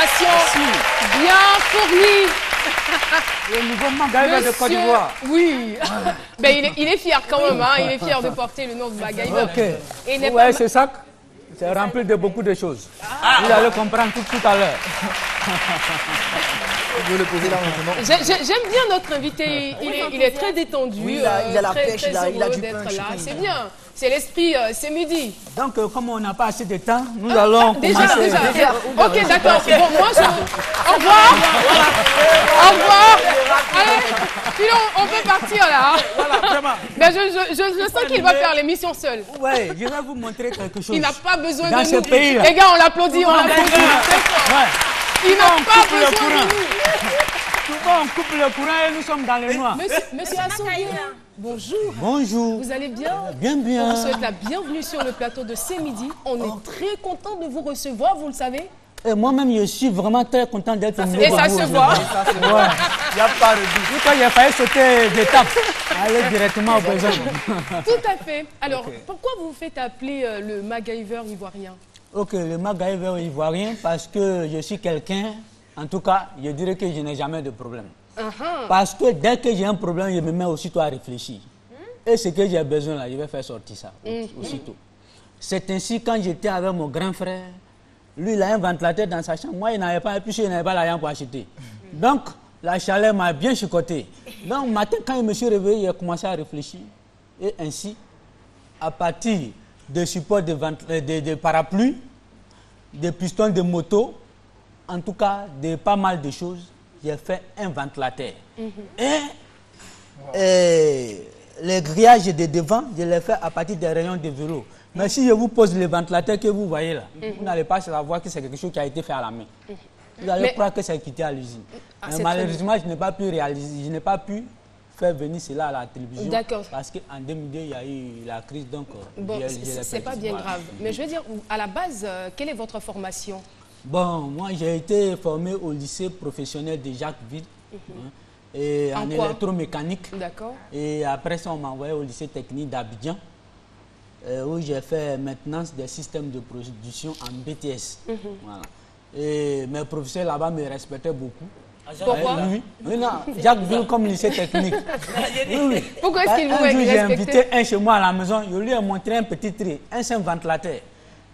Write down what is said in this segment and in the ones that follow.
informations bien fournies. Le nouveau MacGyver de Côte d'Ivoire. Oui. Ben, il est fier quand même, hein. Il est fier de porter le nom de MacGyver. Ok. Et il n'est Vous pas... voyez ce sac? C'est rempli de beaucoup de choses. Vous allez comprendre tout à l'heure. Je vais le poser là maintenant. J'aime bien notre invité. Il est très détendu. Oui, il a la très, pêche, très il a heureux du d'être punch. là. C'est bien. C'est l'esprit, c'est midi. Donc, comme on n'a pas assez de temps, nous allons Déjà. commencer. Ok, d'accord. Bon, moi, au revoir. Au revoir. Allez, sinon, on peut partir là. Voilà, vraiment. Mais je sens qu'il va faire l'émission seul. Ouais, je vais vous montrer quelque chose. Il n'a pas besoin Dans de ce nous. pays-là. Les gars, on l'applaudit, on l'applaudit. Ouais. Il n'a On pas coupe le besoin courant. de nous. Souvent, on coupe le courant et nous sommes dans le noir. Monsieur Assoubi, bonjour. Bonjour. Vous allez bien? Bien, On bien. vous souhaite la bienvenue sur le plateau de C'est Midi. On est très content de vous recevoir, vous le savez. Et moi-même, je suis vraiment très content d'être venu. Et ça se voit. Ouais. Il n'y a pas de doute. Quand j'ai failli sauter d'étape, aller directement au besoin. Tout à fait. Alors, pourquoi vous vous faites appeler le MacGyver ivoirien? Ok, le MacGyver ivoirien, parce que je suis quelqu'un, en tout cas, je dirais que je n'ai jamais de problème. Parce que dès que j'ai un problème, je me mets aussitôt à réfléchir. Et ce que j'ai besoin là, je vais faire sortir ça aussitôt. C'est ainsi quand j'étais avec mon grand frère, lui il a un ventilateur dans sa chambre, moi il n'avait pas, puisqu'il n'avait pas l'argent pour acheter. Donc la chaleur m'a bien chicoté. Donc matin quand je me suis réveillé, j'ai commencé à réfléchir. Et ainsi, à partir de supports de parapluies, des pistons de moto, en tout cas de pas mal de choses, j'ai fait un ventilateur. Et les grillages de devant, je les fais à partir des rayons de vélo. Mais si je vous pose le ventilateur que vous voyez là, vous n'allez pas savoir que c'est quelque chose qui a été fait à la main. Vous allez croire que c'est quitté à l'usine. Mais malheureusement, je n'ai pas pu réaliser, je n'ai pas pu faire venir cela à la télévision. Parce qu'en 2002, il y a eu la crise, donc bon, c'est pas bien grave. Mais je veux dire, à la base, quelle est votre formation? Bon, moi j'ai été formé au lycée professionnel de Jacquesville. Et en électromécanique. D'accord. Et après ça, on m'a envoyé au lycée technique d'Abidjan, où j'ai fait maintenance des systèmes de production en BTS. Voilà. Et mes professeurs là-bas me respectaient beaucoup. Pourquoi? Oui, non, Jacquesville comme lycée technique. Oui. Pourquoi est-ce qu'il vous respectait? J'ai invité un chez moi à la maison, je lui ai montré un petit tri, un simple ventilateur.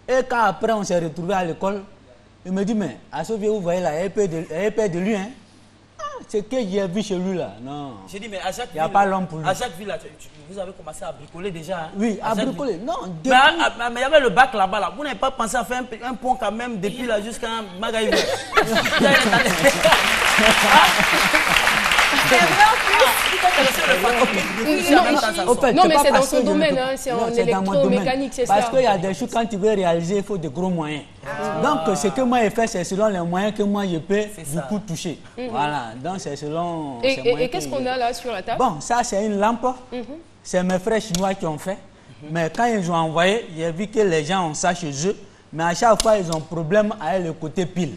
Et quand après on s'est retrouvé à l'école, il me dit, mais à ce vieux, vous voyez là, il y a peur de lui, hein. C'est que j'ai vu chez lui là, non. J'ai dit, mais à chaque il n'y a pas l'homme pour lui. À chaque ville, là, vous avez commencé à bricoler déjà. Hein? Oui, à bricoler. Non, mais il y avait le bac là-bas. Là. Vous n'avez pas pensé à faire un pont quand même depuis là jusqu'à MacGyver. Non, mais c'est dans son domaine, hein, c'est en électromécanique, c'est ça. Parce qu'il y a des choses, quand tu veux réaliser, il faut de gros moyens. Donc, ce que moi j'ai fait, c'est selon les moyens que moi je peux du coup toucher. Voilà, donc c'est selon. Et qu'est-ce qu'on a là sur la table? Bon, ça c'est une lampe. C'est mes frères chinois qui ont fait. Mais quand ils ont envoyé, j'ai vu que les gens ont ça chez eux. Mais à chaque fois, ils ont problème avec le côté pile.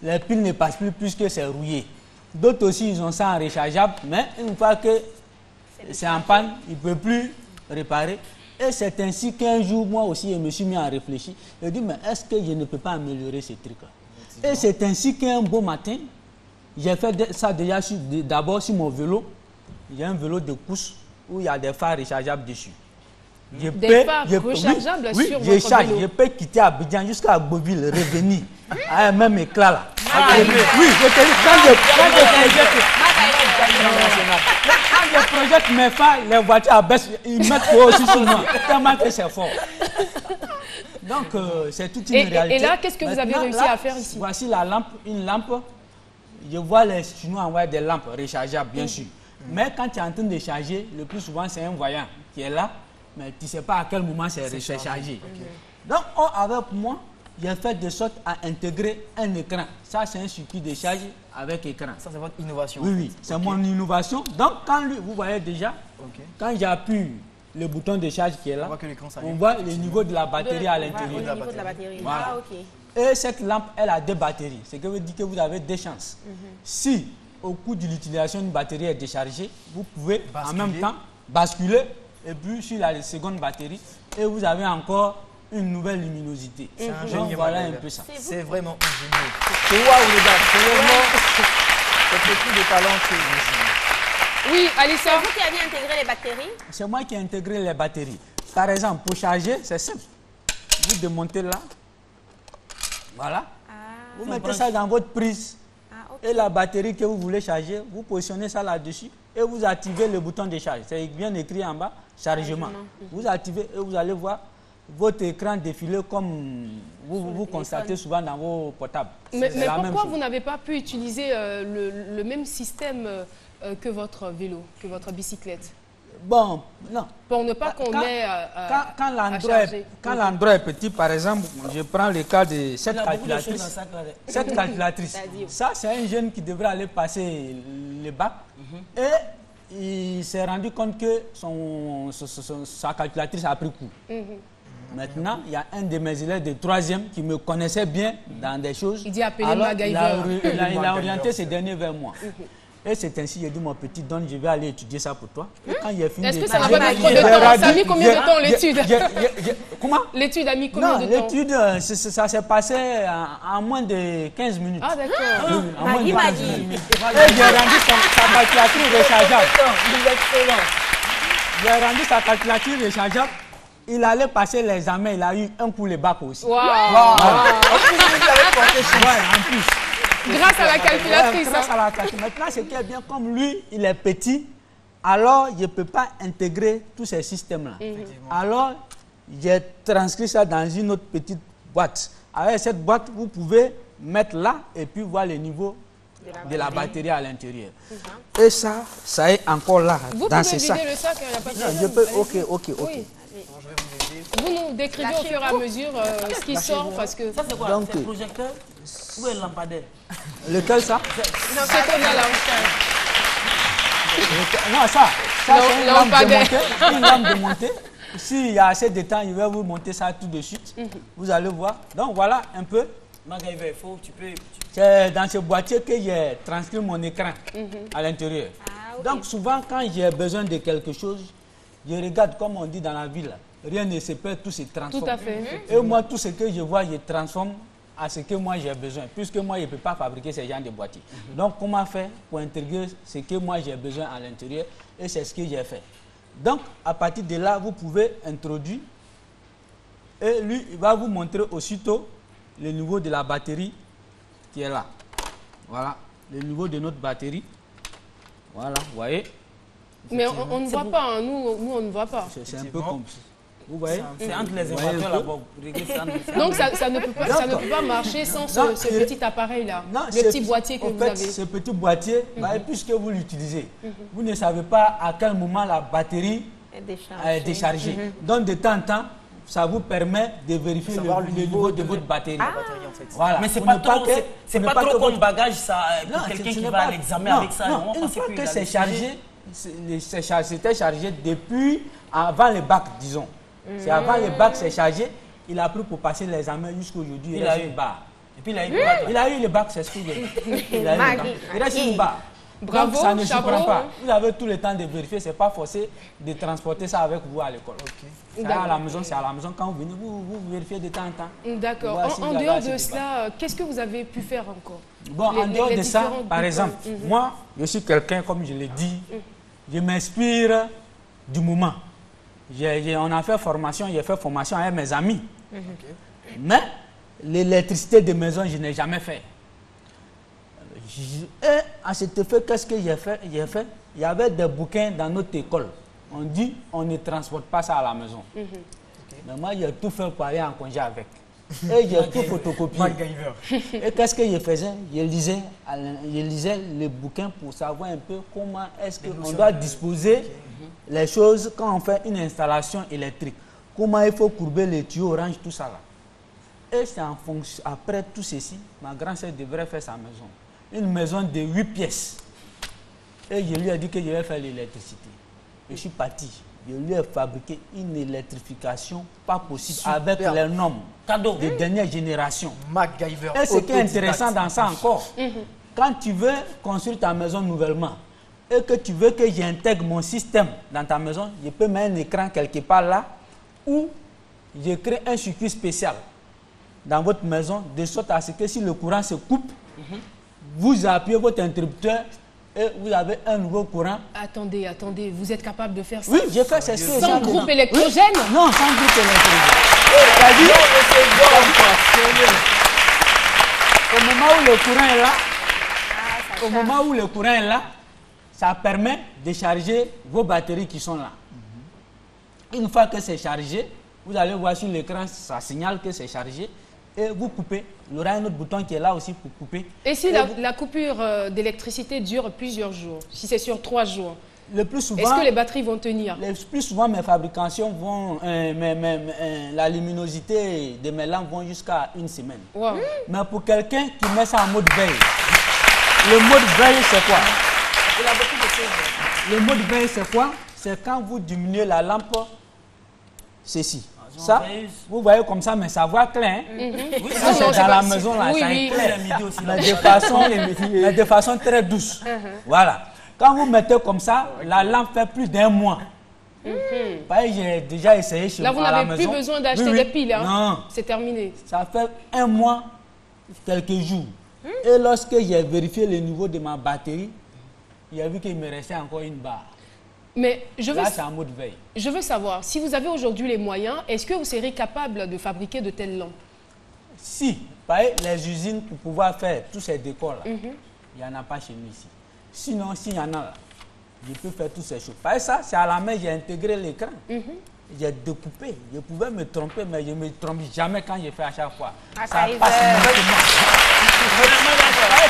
Les piles ne passent plus puisque c'est rouillé. D'autres aussi, ils ont ça en rechargeable, mais une fois que c'est en panne, ils ne peuvent plus réparer. Et c'est ainsi qu'un jour, moi aussi, je me suis mis à réfléchir. Je dis, mais est-ce que je ne peux pas améliorer ces trucs-là? Et c'est ainsi qu'un beau matin, j'ai fait ça déjà d'abord sur mon vélo. J'ai un vélo de course où il y a des phares rechargeables dessus. Des phares rechargeables sur votre vélo? Je peux quitter Abidjan jusqu'à Agboville, revenir à un même éclat là. Oui, je te dis, quand je projette mes phares, les voitures abaissent, ils mettent aussi sur moi, tellement que c'est fort. Donc, c'est toute une réalité. Et là, qu'est-ce que vous avez réussi à faire ici? Voici la lampe, une lampe. Je vois les Chinois envoyer des lampes rechargeables, bien sûr. Mais quand tu es en train de charger, le plus souvent, c'est un voyant qui est là, mais tu ne sais pas à quel moment c'est rechargé. Donc, avec moi, j'ai fait de sorte à intégrer un écran. Ça, c'est un circuit de charge avec écran. Ça, c'est votre innovation. Oui, c'est mon innovation. Donc, quand vous voyez déjà, quand j'appuie le bouton de charge qui est là, on voit le niveau de la batterie à l'intérieur. Le niveau de la batterie. Voilà. Ah, ok. Et cette lampe, elle a deux batteries. Ce qui veut dire que vous avez deux chances. Si, au cours de l'utilisation, une batterie est déchargée, vous pouvez en même temps basculer et puis sur la seconde batterie. Et vous avez encore une nouvelle luminosité. C'est Donc ingénieux. voilà un peu ça. C'est vraiment ingénieux. C'est waouh les gars, c'est vraiment c'est beaucoup de talent que Oui, Alissa. C'est vous qui avez intégré les batteries? C'est moi qui ai intégré les batteries. Par exemple, pour charger, c'est simple. Vous démontez là. Voilà. Vous mettez ça dans votre prise. Et la batterie que vous voulez charger, vous positionnez ça là-dessus et vous activez le bouton de charge. C'est bien écrit en bas, chargement. Vous activez et vous allez voir votre écran défiler comme vous constatez souvent dans vos portables. Mais pourquoi vous n'avez pas pu utiliser le même système que votre vélo, que votre bicyclette? Bon, non. Pour ne pas qu'on ait quand l'endroit est petit, par exemple, je prends le cas de cette calculatrice. Cette calculatrice, ça c'est un jeune qui devrait aller passer le bac et il s'est rendu compte que sa calculatrice a pris coup. Maintenant, il y a un de mes élèves de 3e qui me connaissait bien dans des choses. Il dit appeler il a orienté ces derniers vers moi. Et c'est ainsi, j'ai dit, mon petit Don, je vais aller étudier ça pour toi. Et quand il a fini. Est-ce que ça n'a pas mis trop de temps? Ça a mis combien de temps l'étude? Comment? L'étude a mis combien de temps? L'étude, ça s'est passé en moins de 15 minutes. Ah, d'accord. En moins de 15 minutes. Et j'ai rendu sa calculatrice rechargeable. J'ai rendu sa calculatrice rechargeable. Il allait passer l'examen, il a eu un coup le bac aussi. Wow. En plus. Grâce à la calculatrice. Grâce à la calculatrice. Maintenant, ce qui est bien, comme lui, il est petit, alors il ne peut pas intégrer tous ces systèmes-là. Alors, j'ai transcrit ça dans une autre petite boîte. Avec cette boîte, vous pouvez mettre là et puis voir le niveau de la batterie à l'intérieur. Et ça est encore là, dans ce sac. Vous pouvez vider le sac, il n'y a pas de problème. Je peux, ok. Oui. Vous nous décrivez au fur et à mesure ce qui sort parce que... Ça c'est quoi? C'est le projecteur ou un lampadaire? Lequel ça? C'est qu'on a là. Non, ça c'est une lampe démontée. S'il y a assez de temps, il va vous monter ça tout de suite. Vous allez voir. Donc voilà un peu. MacGyver, c'est dans ce boîtier que j'ai transcrit mon écran à l'intérieur. Donc souvent quand j'ai besoin de quelque chose, je regarde comme on dit dans la ville. Rien ne se perd, tout se transforme. Tout à fait. Et moi, tout ce que je vois, je transforme à ce que moi j'ai besoin. Puisque moi, je ne peux pas fabriquer ces genres de boîtiers. Donc, comment faire pour intégrer ce que moi j'ai besoin à l'intérieur? Et c'est ce que j'ai fait. Donc, à partir de là, vous pouvez introduire. Et lui, il va vous montrer aussitôt le niveau de la batterie qui est là. Voilà, le niveau de notre batterie. Voilà, vous voyez. Mais on ne voit pas, hein. Nous on ne voit pas. C'est un peu comme ça. Vous voyez? C'est entre les équateurs là-bas. Donc ça ne peut pas marcher sans ce petit appareil-là. Le petit boîtier que vous avez. Ce petit boîtier, puisque vous l'utilisez, vous ne savez pas à quel moment la batterie est déchargée. Donc de temps en temps, ça vous permet de vérifier le niveau de votre batterie. Voilà. Mais c'est pas trop comme bagage ça pour quelqu'un qui va à l'examen avec ça. Non, une fois que c'est chargé, c'était chargé depuis avant le bac, disons. C'est avant le bac, c'est chargé. Il a pris pour passer l'examen jusqu'aujourd'hui. Il a eu une barre. Et puis il a eu le bac, c'est ce qu'il a eu. Il reste une barre. Bravo, donc ça ne surprend pas. Vous avez tout le temps de vérifier. Ce n'est pas forcé de transporter ça avec vous à l'école. À la maison, c'est à la maison. Quand vous venez, vous vérifiez de temps en temps. D'accord. En dehors de cela, qu'est-ce que vous avez pu faire encore? Bon, en dehors de ça, par exemple, moi, je suis quelqu'un, comme je l'ai dit, je m'inspire du moment. On a fait formation, j'ai fait formation avec mes amis. Mais l'électricité de maison, je n'ai jamais fait. Et à cet effet, qu'est-ce que j'ai fait? Il y avait des bouquins dans notre école. On dit, on ne transporte pas ça à la maison. Mais moi, j'ai tout fait pour aller en congé avec. Et j'ai tout photocopié. Et qu'est-ce que je faisais? Je lisais les bouquins pour savoir un peu comment est-ce qu'on doit disposer les choses quand on fait une installation électrique. Comment il faut courber les tuyaux orange, tout ça là. Et c'est en fonction, après tout ceci, ma grand-sœur devrait faire sa maison. Une maison de 8 pièces. Et je lui ai dit que je vais faire l'électricité. Je suis parti. Je lui ai fabriqué une électrification pas possible avec les normes de dernière génération. MacGyver. Et ce qui est intéressant dans ça encore, quand tu veux construire ta maison nouvellement et que tu veux que j'intègre mon système dans ta maison, je peux mettre un écran quelque part là où je crée un circuit spécial dans votre maison, de sorte à ce que si le courant se coupe, vous appuyez votre interrupteur et vous avez un nouveau courant. Attendez, attendez, vous êtes capable de faire ça? Oui, j'ai fait, c'est ce que Sans groupe électrogène? Oui. Non, sans groupe électrogène. C'est-à-dire, au moment où le courant est là, ça permet de charger vos batteries qui sont là. Une fois que c'est chargé, vous allez voir sur l'écran, ça signale que c'est chargé et vous coupez. Il y aura un autre bouton qui est là aussi pour couper. Et si la coupure d'électricité dure plusieurs jours, si c'est sur 3 jours, le plus souvent, est-ce que les batteries vont tenir? Le plus souvent, mes fabrications vont, la luminosité de mes lampes vont jusqu'à 1 semaine. Wow. Mais pour quelqu'un qui met ça en mode veille, le mode veille c'est quoi? Le mode veille c'est quoi? C'est quand vous diminuez la lampe, ceci. Ça, vous voyez comme ça, mais ça voit clair. Hein? Oui, ça, c'est dans la maison, là, oui, ça oui. est clair. Mais de façon très douce. Voilà. Quand vous mettez comme ça, la lampe fait plus d'1 mois. J'ai déjà essayé chez moi à la maison. Là, vous n'avez plus besoin d'acheter des piles. Hein? Non. C'est terminé. Ça fait 1 mois, quelques jours. Et lorsque j'ai vérifié le niveau de ma batterie, j'ai vu qu'il me restait encore une barre. Mais là, c'est en mode veille. Je veux savoir, si vous avez aujourd'hui les moyens, est-ce que vous serez capable de fabriquer de telles lampes? Si, les usines pour pouvoir faire tous ces décors-là, il n'y en a pas chez nous ici. Sinon, s'il y en a là, je peux faire toutes ces choses. Ça, c'est à la main, j'ai intégré l'écran. J'ai découpé. Je pouvais me tromper, mais je ne me trompe jamais quand je fais à chaque fois. Ça passe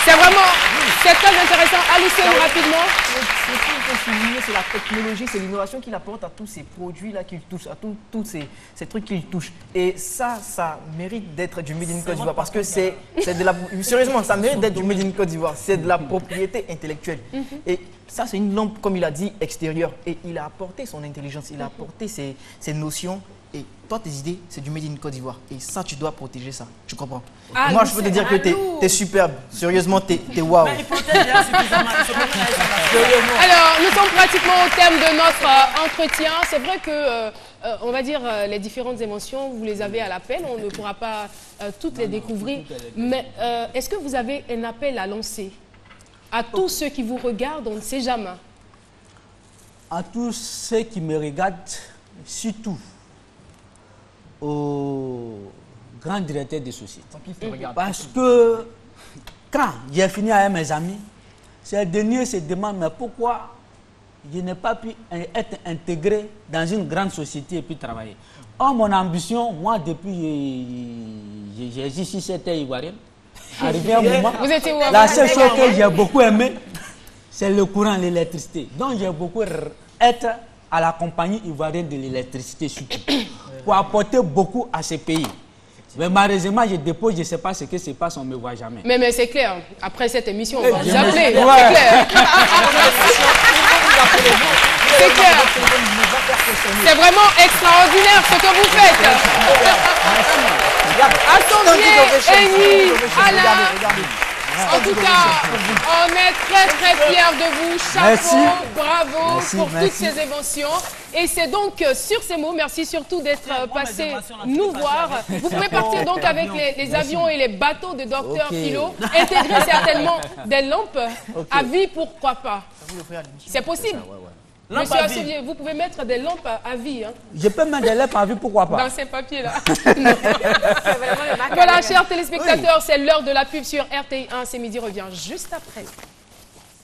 c'est vraiment, c'est très intéressant. Allez-y rapidement. Ce qu'il faut souligner, c'est la technologie, c'est l'innovation qu'il apporte à tous ces produits-là qu'il touche, à tous ces trucs qu'il touche. Et ça mérite d'être du Made in Côte d'Ivoire parce que c'est de la... Sérieusement, ça mérite d'être du Made in Côte d'Ivoire. C'est de la propriété intellectuelle. Et ça, c'est une lampe, comme il a dit, extérieure. Et il a apporté son intelligence, il a apporté ses notions. Et toi, tes idées, c'est du Made in Côte d'Ivoire. Et ça, tu dois protéger ça. Tu comprends? Ah, moi, je peux te dire que t'es superbe. Sérieusement, t'es waouh. Alors, nous sommes pratiquement au terme de notre entretien. C'est vrai que, on va dire, les différentes émotions, vous les avez à l'appel. On ne pourra pas toutes les découvrir. Mais est-ce que vous avez un appel à lancer à tous ceux qui vous regardent? On ne sait jamais. À tous ceux qui me regardent, surtout aux grands directeurs des sociétés. Parce que quand j'ai fini avec mes amis, ces derniers se demandent mais pourquoi je n'ai pas pu être intégré dans une grande société et puis travailler. Or, mon ambition, moi, depuis j'ai ici, c'était ivoirien. Arrivé un moment, la seule chose que j'ai beaucoup aimé, c'est le courant, l'électricité. Donc, j'ai beaucoup être à la compagnie ivoirienne de l'électricité surtout, pour apporter beaucoup à ce pays. Mais malheureusement, je dépose, je ne sais pas ce qui se passe, on ne me voit jamais. Mais c'est clair, après cette émission, on va vous appeler. C'est clair. C'est clair. C'est vraiment extraordinaire ce que vous faites. Attendiez, Eni, Alain. En tout cas, on est très très fiers de vous. Chapeau, bravo pour toutes ces émotions. Et c'est donc sur ces mots, merci surtout d'être passé nous voir. Vous pouvez partir donc avec les avions et les bateaux de Dr Philo. Intégrer certainement des lampes à vie, pourquoi pas. C'est possible. Monsieur Asselier, vous pouvez mettre des lampes à vie. Hein. Je peux mettre des lampes à vie, pourquoi pas? Dans ces papiers-là. Voilà, chers téléspectateurs, c'est l'heure de la pub sur RTI1. C'est midi, revient juste après.